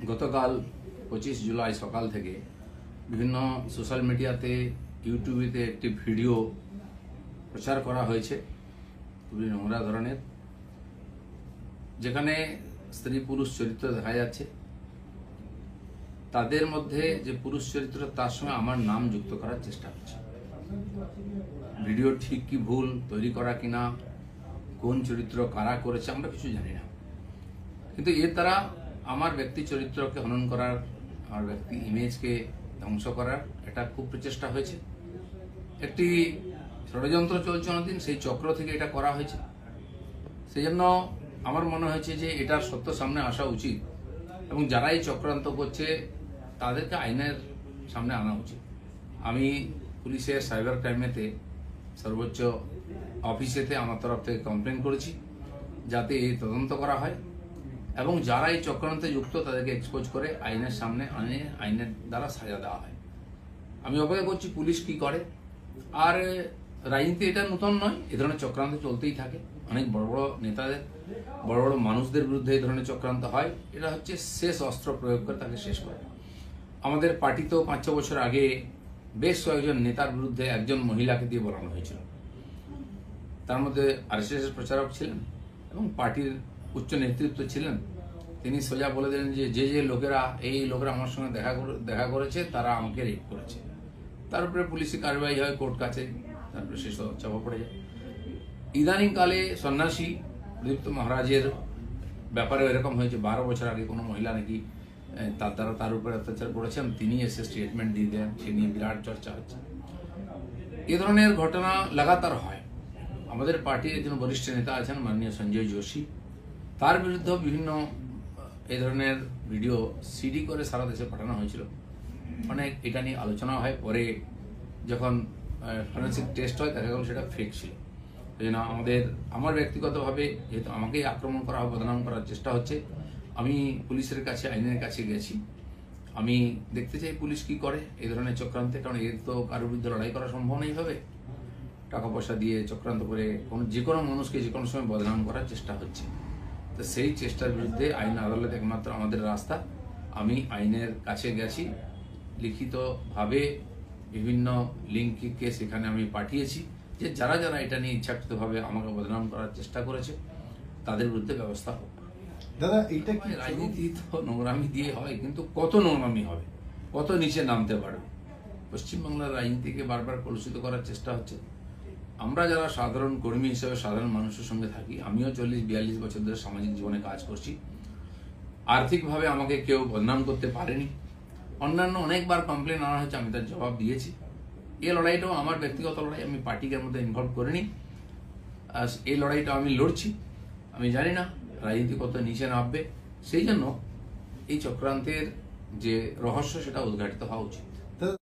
গতকাল 25 জুলাই সকাল থেকে বিভিন্ন সোশ্যাল মিডিয়াতে ইউটিউবেতে একটি ভিডিও প্রচার করা হয়েছে খুবই নোংরা ধরনের, যেখানে স্ত্রী পুরুষ চরিত্র দেখা যাচ্ছে। তাদের মধ্যে যে পুরুষ চরিত্র তার সঙ্গে আমার নাম যুক্ত করার চেষ্টা হচ্ছে। ভিডিও ঠিক কি ভুল তৈরি করা কিনা, কোন চরিত্র কারা করেছে আমরা কিছু জানি না, কিন্তু এর দ্বারা আমার ব্যক্তি চরিত্রকে হনন করার, আমার ব্যক্তি ইমেজকে ধ্বংস করার এটা খুব প্রচেষ্টা হয়েছে। একটি ষড়যন্ত্র চলছে অনেকদিন, সেই চক্র থেকে এটা করা হয়েছে। সেই জন্য আমার মনে হয়েছে যে এটার সত্য সামনে আসা উচিত এবং যারা এই চক্রান্ত করছে তাদেরকে আইনের সামনে আনা উচিত। আমি পুলিশের সাইবার ক্রাইমেতে সর্বোচ্চ অফিসেতে আমার তরফ থেকে কমপ্লেন করেছি যাতে এই তদন্ত করা হয় এবং যারা এই চক্রান্তে যুক্ত তাদেরকে এক্সপোজ করে আইনের সামনে আনে, আইনের দ্বারা সাজা দেওয়া হয়। আমি অপেক্ষা করছি পুলিশ কি করে। আর রাজনীতি এটা নতুন নয়, এ ধরনের চক্রান্ত চলতেই থাকে। অনেক বড় বড় নেতাদের, বড় বড় মানুষদের বিরুদ্ধে এই ধরনের চক্রান্ত হয়। এটা হচ্ছে শেষ অস্ত্র প্রয়োগ করে তাকে শেষ করে। আমাদের পার্টি তো 5-6 বছর আগে বেশ কয়েকজন নেতার বিরুদ্ধে একজন মহিলাকে দিয়ে বলানো হয়েছিল। তার মধ্যে আরএসএস এর প্রচারক ছিলেন এবং পার্টির উচ্চ নেতৃত্ব ছিলেন। তিনি সোজা বলে দিলেন যে যে লোকেরা এই লোকেরা আমার সঙ্গে দেখা করেছে তারা আমাকে রেপ করেছে। তার উপরে পুলিশি কার্যবাহী হয়, কোর্ট কাছে, তারপরে শেষ চাপা পড়ে যায়। ইদানিংকালে সন্ন্যাসী প্রদীপ্ত মহারাজের ব্যাপারে এরকম হয়েছে, 12 বছর আগে কোনো মহিলা নাকি তার দ্বারা তার উপরে অত্যাচার করেছেন, তিনি এসে স্টেটমেন্ট দিয়ে দেন, সে নিয়ে বিরাট চর্চা হচ্ছে। এ ধরনের ঘটনা লাগাতার হয়। আমাদের পার্টির একজন বরিষ্ঠ নেতা আছেন মাননীয় সঞ্জয় যোশী, তার বিরুদ্ধে বিভিন্ন এই ধরনের ভিডিও সিডি করে সারা দেশে পাঠানো হয়েছিল। অনেক এটা নিয়ে আলোচনা হয়, পরে যখন ফরেন্সিক টেস্ট হয় দেখা গেল সেটা ফেক ছিল। এই জন্য আমার ব্যক্তিগতভাবে যেহেতু আমাকেই আক্রমণ করা হয়, বদনাম করার চেষ্টা হচ্ছে, আমি পুলিশের কাছে, আইনের কাছে গেছি। আমি দেখতে চাই পুলিশ কি করে এই ধরনের চক্রান্তে, কারণ এর তো কারোর বিরুদ্ধে লড়াই করা সম্ভব নেই ভাবে। টাকা পয়সা দিয়ে চক্রান্ত করে যে কোনো মানুষকে যে কোনো সময় বদনাম করার চেষ্টা হচ্ছে। তো সেই চেষ্টার বিরুদ্ধে আইন আদালত একমাত্র আমাদের রাস্তা। আমি আইনের কাছে গেছি, লিখিতভাবে বিভিন্ন লিঙ্ককে সেখানে আমি পাঠিয়েছি যে যারা যারা এটা নিয়ে ইচ্ছাকৃতভাবে আমাকে বদনাম করার চেষ্টা করেছে তাদের বিরুদ্ধে ব্যবস্থা হোক। দাদা, এইটা কি রাজনীতি তো নোংরামি দিয়ে হয়, কিন্তু কত নোংরামি হবে, কত নিচে নামতে পারবে। পশ্চিমবাংলার রাজনীতিকে বারবার কলুষিত করার চেষ্টা হচ্ছে। আমরা যারা সাধারণ কর্মী হিসেবে সাধারণ মানুষের সঙ্গে থাকি, আমিও 40-42 বছর ধরে সামাজিক জীবনে কাজ করছি। আর্থিকভাবে আমাকে কেউ বদনাম করতে পারেনি। অন্যান্য অনেকবার কমপ্লেন আনা হয়েছে, আমি তার জবাব দিয়েছি। এই লড়াইটাও আমার ব্যক্তিগত লড়াই, আমি পার্টিকে মধ্যে ইনভলভ করিনি। এই লড়াইটা আমি লড়ছি। আমি জানি না রাজনীতি কত নিচে নামবে, সেই জন্য এই চক্রান্তের যে রহস্য সেটা উদ্ঘাটিত হওয়া উচিত।